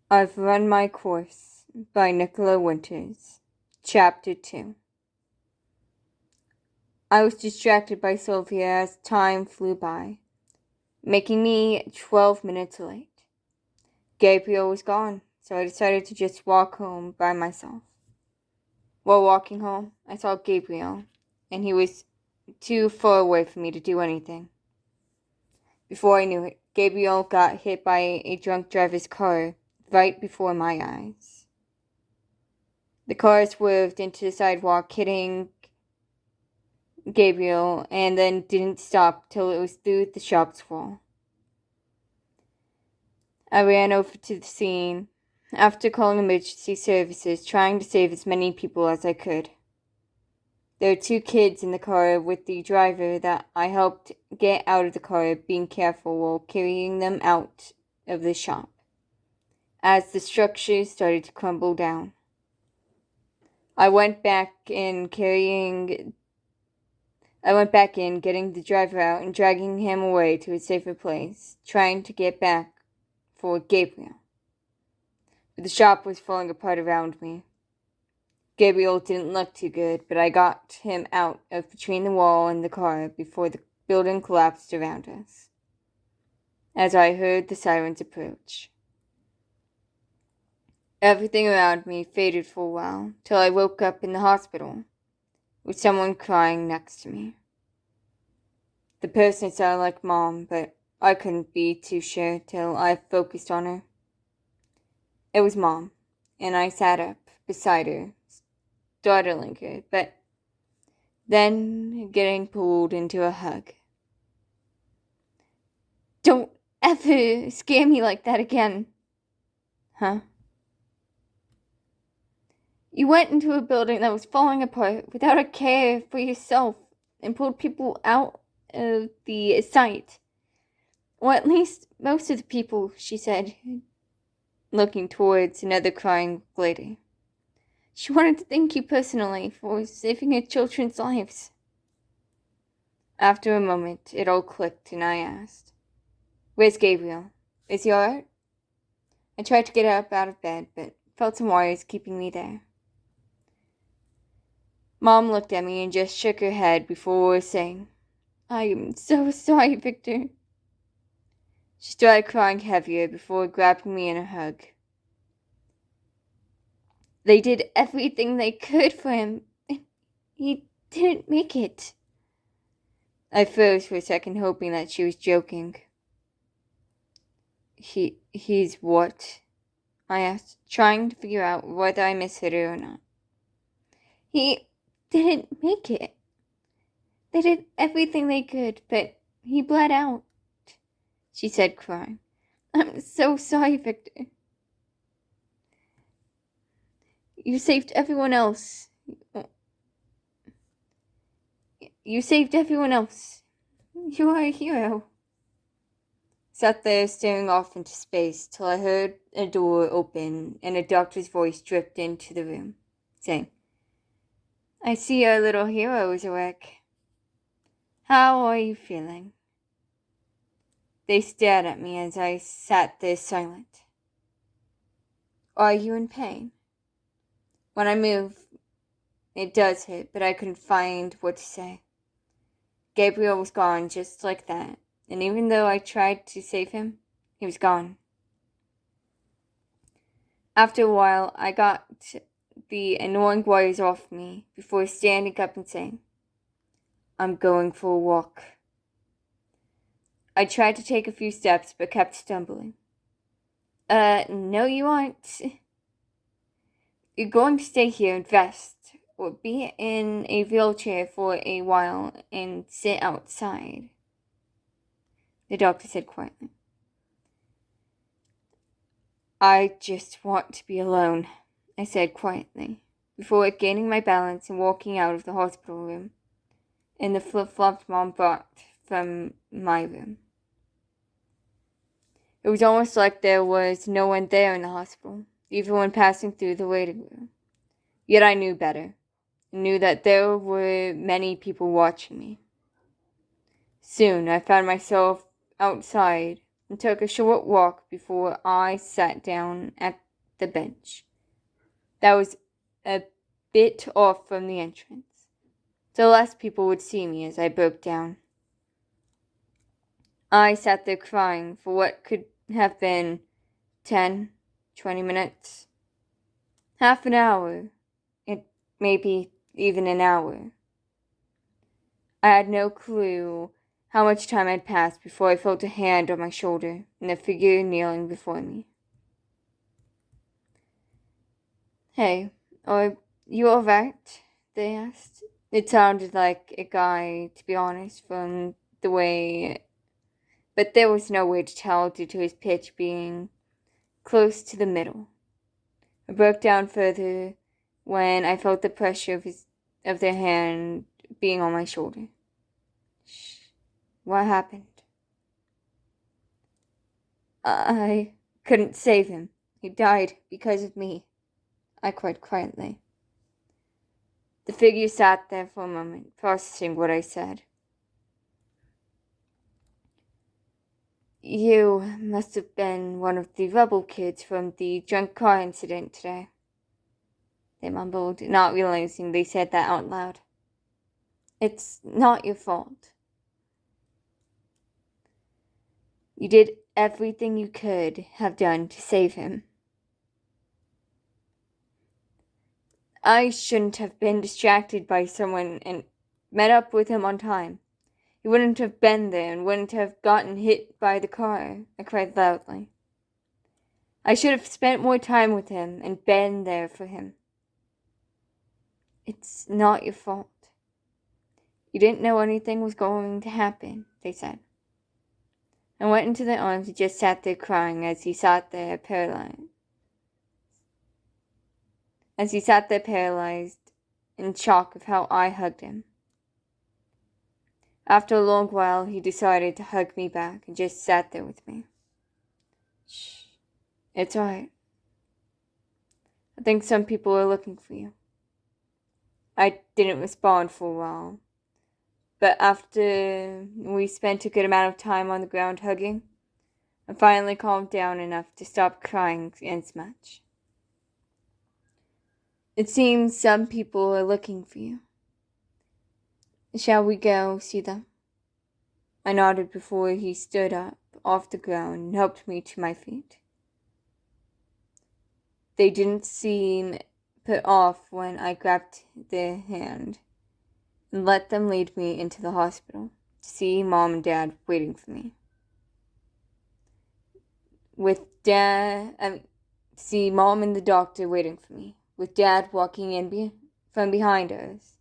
I've Run My Course by Nicola Winters. Chapter 2. I was distracted by Sylvia as time flew by, making me 12 minutes late. Gabriel was gone, so I decided to just walk home by myself. While walking home, I saw Gabriel, and he was too far away for me to do anything. Before I knew it, Gabriel got hit by a drunk driver's car right before my eyes. The car swerved into the sidewalk, hitting Gabriel, and then didn't stop till it was through the shop's wall. I ran over to the scene, after calling emergency services, trying to save as many people as I could. There were 2 kids in the car with the driver that I helped get out of the car, being careful while carrying them out of the shop, as the structure started to crumble down. I went back in, getting the driver out and dragging him away to a safer place, trying to get back for Gabriel. But the shop was falling apart around me. Gabriel didn't look too good, but I got him out of between the wall and the car before the building collapsed around us, as I heard the sirens approach. Everything around me faded for a while, till I woke up in the hospital, with someone crying next to me. The person sounded like Mom, but I couldn't be too sure till I focused on her. It was Mom, and I sat up beside her, startling her, but then getting pulled into a hug. "Don't ever scare me like that again." "Huh?" "You went into a building that was falling apart without a care for yourself and pulled people out of the site. Or at least most of the people," she said, looking towards another crying lady. "She wanted to thank you personally for saving her children's lives." After a moment, it all clicked, and I asked, "Where's Gabriel? Is he alright?" I tried to get up out of bed, but felt some wires keeping me there. Mom looked at me and just shook her head before saying, "I am so sorry, Victor." She started crying heavier before grabbing me in a hug. "They did everything they could for him, and he didn't make it." I froze for a second, hoping that she was joking. He's what?" I asked, trying to figure out whether I misheard her or not. "He didn't make it. They did everything they could, but he bled out," she said, crying. "I'm so sorry, Victor. You saved everyone else. You saved everyone else. You are a hero." Sat there staring off into space till I heard a door open and a doctor's voice dripped into the room, saying, "I see our little hero is awake. How are you feeling?" They stared at me as I sat there silent. "Are you in pain?" When I move, it does hurt, but I couldn't find what to say. Gabriel was gone just like that, and even though I tried to save him, he was gone. After a while, I got the annoying wires off me before standing up and saying, "I'm going for a walk." I tried to take a few steps but kept stumbling. No you aren't. You're going to stay here and rest, or be in a wheelchair for a while and sit outside," the doctor said quietly. "I just want to be alone," I said quietly, before gaining my balance and walking out of the hospital room in the flip-flops Mom brought from my room. It was almost like there was no one there in the hospital, even when passing through the waiting room. Yet I knew better. I knew that there were many people watching me. Soon I found myself outside and took a short walk before I sat down at the bench. That was a bit off from the entrance, so less people would see me as I broke down. I sat there crying for what could have been 10, 20 minutes, half an hour, maybe even an hour. I had no clue how much time had passed before I felt a hand on my shoulder and a figure kneeling before me. "Hey, are you alright?" they asked. It sounded like a guy, to be honest, from the way, but there was no way to tell due to his pitch being close to the middle. I broke down further when I felt the pressure of their hand being on my shoulder. "Shh. What happened?" "I couldn't save him. He died because of me," I cried quietly. The figure sat there for a moment, processing what I said. "You must have been one of the rebel kids from the drunk car incident today," they mumbled, not realizing they said that out loud. "It's not your fault. You did everything you could have done to save him." "I shouldn't have been distracted by someone and met up with him on time. He wouldn't have been there and wouldn't have gotten hit by the car," I cried loudly. "I should have spent more time with him and been there for him." "It's not your fault. You didn't know anything was going to happen," they said. I went into their arms and just sat there crying as he sat there paralyzed. In shock of how I hugged him. After a long while, he decided to hug me back and just sat there with me. "Shh, it's alright. I think some people are looking for you." I didn't respond for a while, but after we spent a good amount of time on the ground hugging, I finally calmed down enough to stop crying as much. "It seems some people are looking for you. Shall we go see them?" I nodded before he stood up off the ground and helped me to my feet. They didn't seem put off when I grabbed their hand and let them lead me into the hospital to see Mom and Dad waiting for me. See Mom and the doctor waiting for me, with Dad walking in from behind us,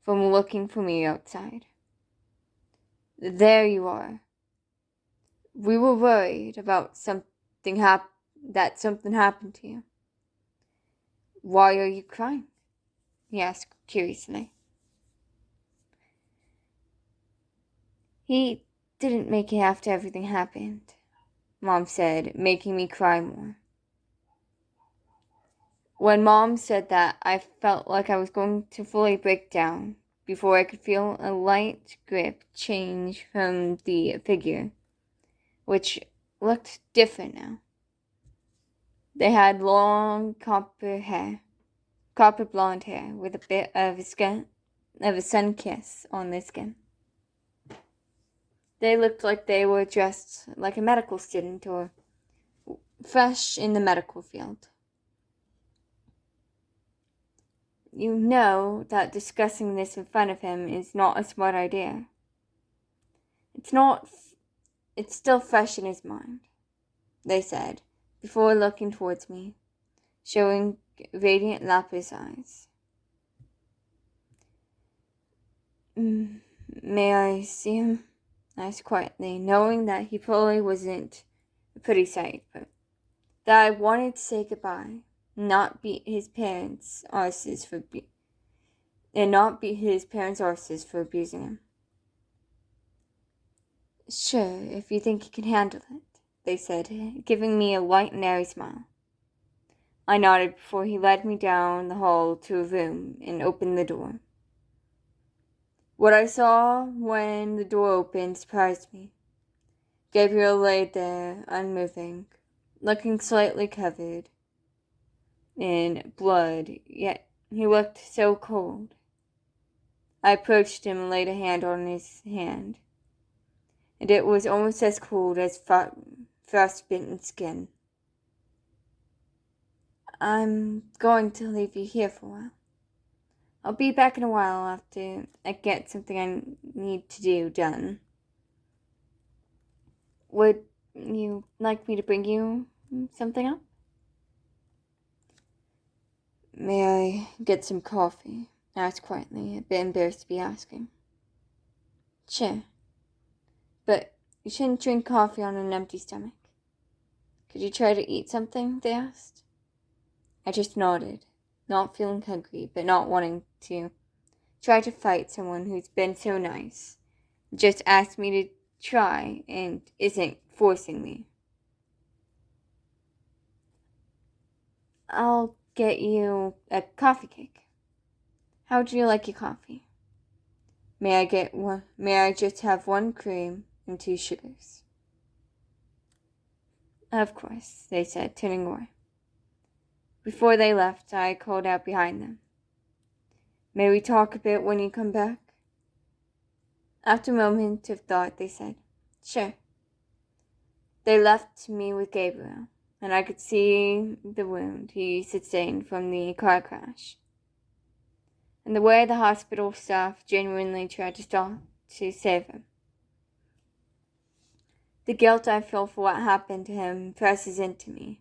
from looking for me outside. "There you are. We were worried about something happened to you." "Why are you crying?" he asked curiously. "He didn't make it after everything happened," Mom said, making me cry more. When Mom said that, I felt like I was going to fully break down before I could feel a light grip change from the figure, which looked different now. They had long copper blonde hair, with a bit of a sun kiss on their skin. They looked like they were dressed like a medical student or fresh in the medical field. "You know that discussing this in front of him is not a smart idea. It's still fresh in his mind," they said, before looking towards me, showing radiant lapis eyes. "May I see him?" I asked quietly, knowing that he probably wasn't a pretty sight, but that I wanted to say goodbye, not beat his parents' arses for abusing him. "Sure, if you think you can handle it," they said, giving me a light and airy smile. I nodded before he led me down the hall to a room and opened the door. What I saw when the door opened surprised me. Gabriel lay there, unmoving, looking slightly covered in blood, yet he looked so cold. I approached him and laid a hand on his hand, and it was almost as cold as frostbitten skin. I'm going to leave you here for a while. I'll be back in a while after I get something I need to do done. Would you like me to bring you something up? May I get some coffee? I asked quietly, a bit embarrassed to be asking. Sure. But you shouldn't drink coffee on an empty stomach. Could you try to eat something? They asked. I just nodded, not feeling hungry, but not wanting to try to fight someone who's been so nice. Just asked me to try and isn't forcing me. I'll get you a coffee cake. How would you like your coffee? May I just have 1 cream and 2 sugars? Of course, they said, turning away. Before they left, I called out behind them. May we talk a bit when you come back? After a moment of thought, they said, sure. They left me with Gabriel, and I could see the wound he sustained from the car crash, and the way the hospital staff genuinely tried to save him. The guilt I feel for what happened to him presses into me,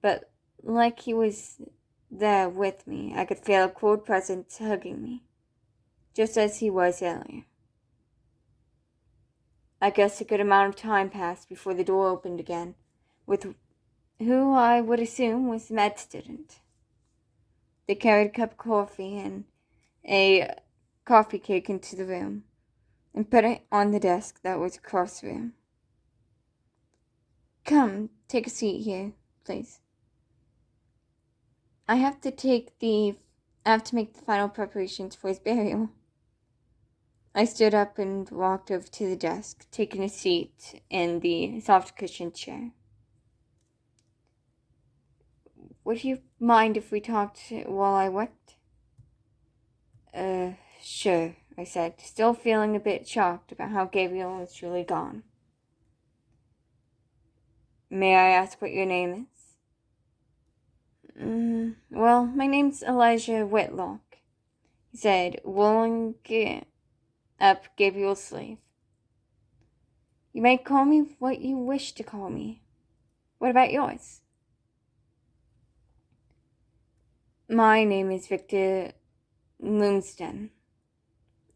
but like he was there with me, I could feel a cold presence hugging me, just as he was earlier. I guess a good amount of time passed before the door opened again, with who I would assume was the med student. They carried a cup of coffee and a coffee cake into the room and put it on the desk that was across the room. Come, take a seat here, please. I have to make the final preparations for his burial. I stood up and walked over to the desk, taking a seat in the soft cushioned chair. Would you mind if we talked while I worked? Sure, I said, still feeling a bit shocked about how Gabriel was truly gone. May I ask what your name is? Well, my name's Elijah Whitlock, he said, rolling up Gabriel's sleeve. You may call me what you wish to call me. What about yours? My name is Victor Loonston,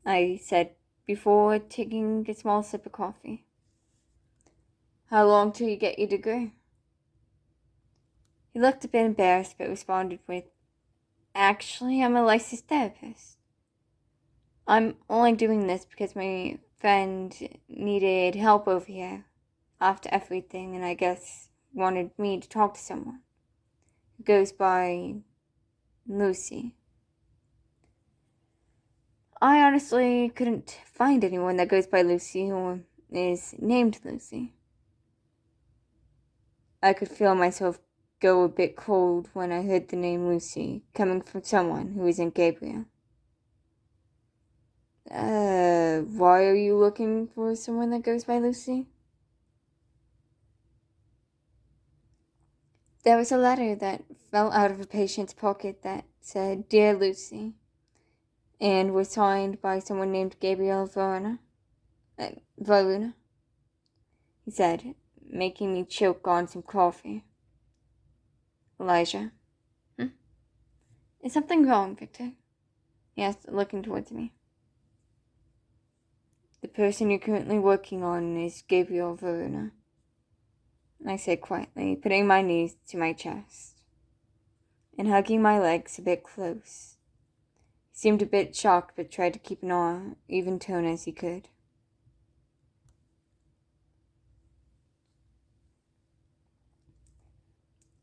I said before taking a small sip of coffee. How long till you get your degree? He looked a bit embarrassed but responded with, Actually, I'm a licensed therapist. I'm only doing this because my friend needed help over here after everything, and I guess wanted me to talk to someone who goes by Lucy. I honestly couldn't find anyone that goes by Lucy or is named Lucy. I could feel myself go a bit cold when I heard the name Lucy coming from someone who isn't Gabriel. Why are you looking for someone that goes by Lucy? There was a letter that fell out of a patient's pocket that said, Dear Lucy, and was signed by someone named Gabriel Varuna, he said, making me choke on some coffee. Elijah. Is something wrong, Victor? He asked, looking towards me. The person you're currently working on is Gabriel Varuna, I said quietly, putting my knees to my chest and hugging my legs a bit close. He seemed a bit shocked, but tried to keep an even tone as he could.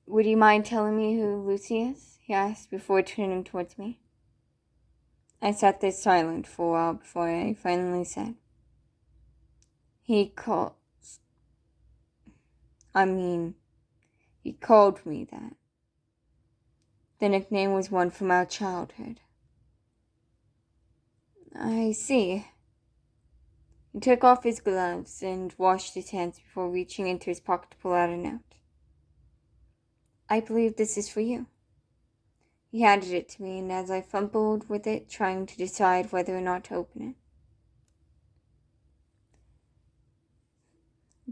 Would you mind telling me who Lucy is? He asked before turning towards me. I sat there silent for a while before I finally said, He calls I mean, he called me that. The nickname was one from our childhood. I see. He took off his gloves and washed his hands before reaching into his pocket to pull out a note. I believe this is for you. He handed it to me, and as I fumbled with it, trying to decide whether or not to open it.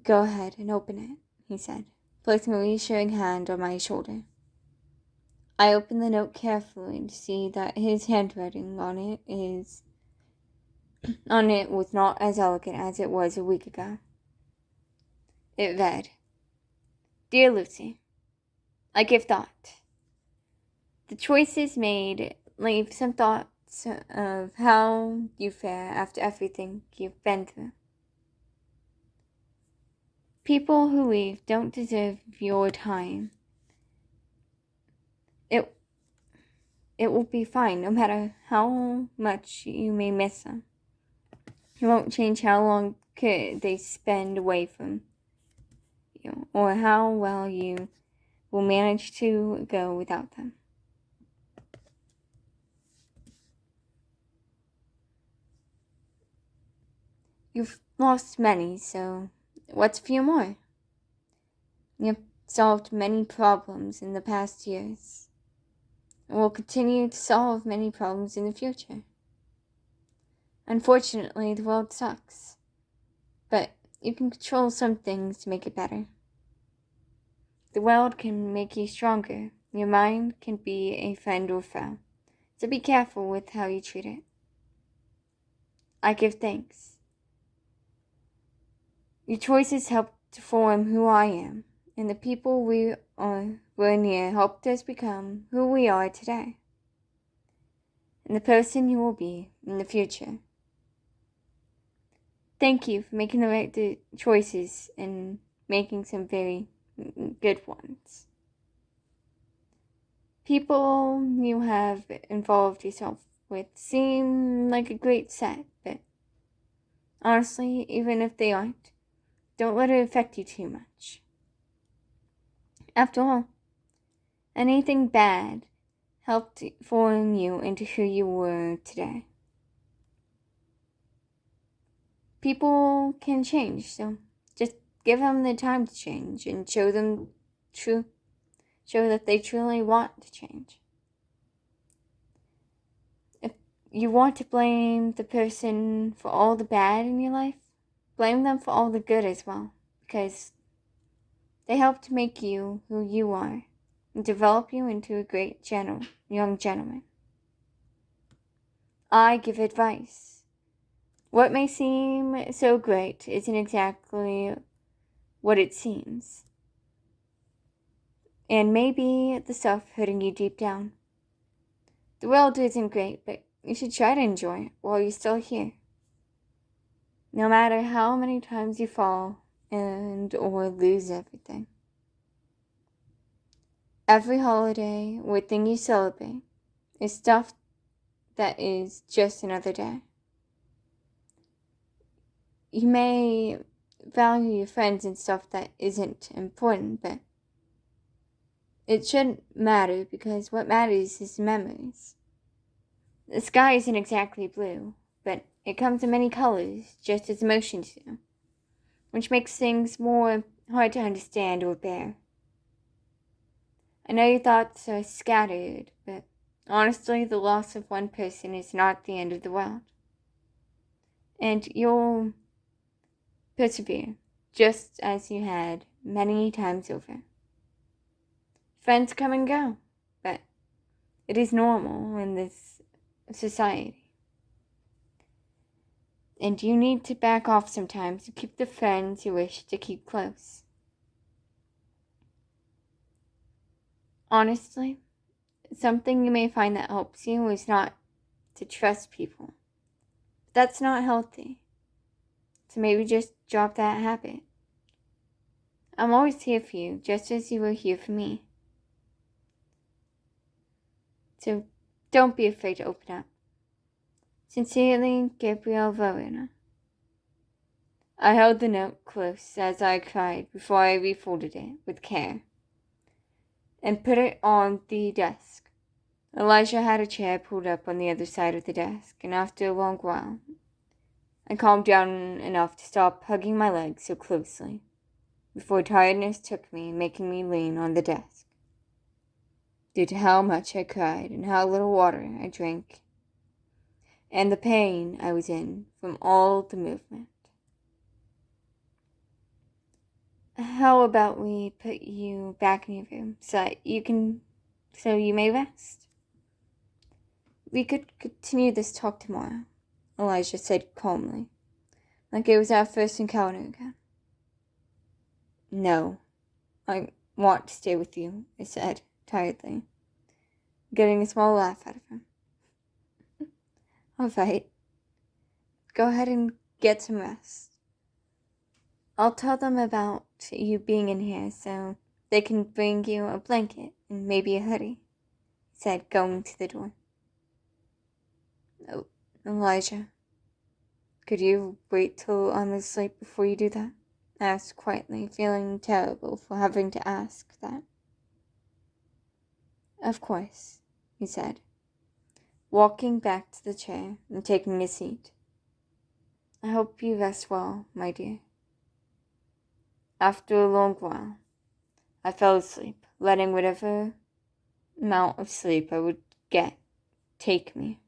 Go ahead and open it, he said, placing a reassuring hand on my shoulder. I opened the note carefully to see that his handwriting on it was not as elegant as it was a week ago. It read, Dear Lucy, I give thought. The choices made leave some thoughts of how you fare after everything you've been through. People who leave don't deserve your time. It will be fine, no matter how much you may miss them. It won't change how long they spend away from you, or how well you will manage to go without them. You've lost many, so what's a few more? You've solved many problems in the past years, and will continue to solve many problems in the future. Unfortunately, the world sucks, but you can control some things to make it better. The world can make you stronger. Your mind can be a friend or foe, so be careful with how you treat it. I give thanks. Your choices helped to form who I am, and the people were near helped us become who we are today, and the person you will be in the future. Thank you for making the right choices and making some very good ones. People you have involved yourself with seem like a great set, but honestly, even if they aren't, don't let it affect you too much. After all, anything bad helped form you into who you were today. People can change, so just give them the time to change and show that they truly want to change. If you want to blame the person for all the bad in your life, blame them for all the good as well, because they helped to make you who you are and develop you into a great young gentleman. I give advice. What may seem so great isn't exactly what it seems, and maybe the stuff hurting you deep down. The world isn't great, but you should try to enjoy it while you're still here. No matter how many times you fall or lose everything. Every holiday or thing you celebrate is stuff that is just another day. You may value your friends and stuff that isn't important, but it shouldn't matter because what matters is the memories. The sky isn't exactly blue, but it comes in many colors, just as emotions do, which makes things more hard to understand or bear. I know your thoughts are scattered, but honestly, the loss of one person is not the end of the world. And you'll persevere, just as you had many times over. Friends come and go, but it is normal in this society. And you need to back off sometimes to keep the friends you wish to keep close. Honestly, something you may find that helps you is not to trust people. That's not healthy. So maybe just drop that habit. I'm always here for you, just as you were here for me. So don't be afraid to open up. Sincerely, Gabriel Verona. I held the note close as I cried before I refolded it with care and put it on the desk. Elijah had a chair pulled up on the other side of the desk, and after a long while, I calmed down enough to stop hugging my legs so closely before tiredness took me, making me lean on the desk. Due to how much I cried and how little water I drank, and the pain I was in from all the movement. How about we put you back in your room so you may rest? We could continue this talk tomorrow, Elijah said calmly, like it was our first encounter again. No, I want to stay with you, I said, tiredly, getting a small laugh out of him. All right, go ahead and get some rest. I'll tell them about you being in here so they can bring you a blanket and maybe a hoodie, he said, going to the door. Oh, Elijah, could you wait till I'm asleep before you do that? I asked quietly, feeling terrible for having to ask that. Of course, he said, walking back to the chair and taking a seat. I hope you rest well, my dear. After a long while, I fell asleep, letting whatever amount of sleep I would get take me.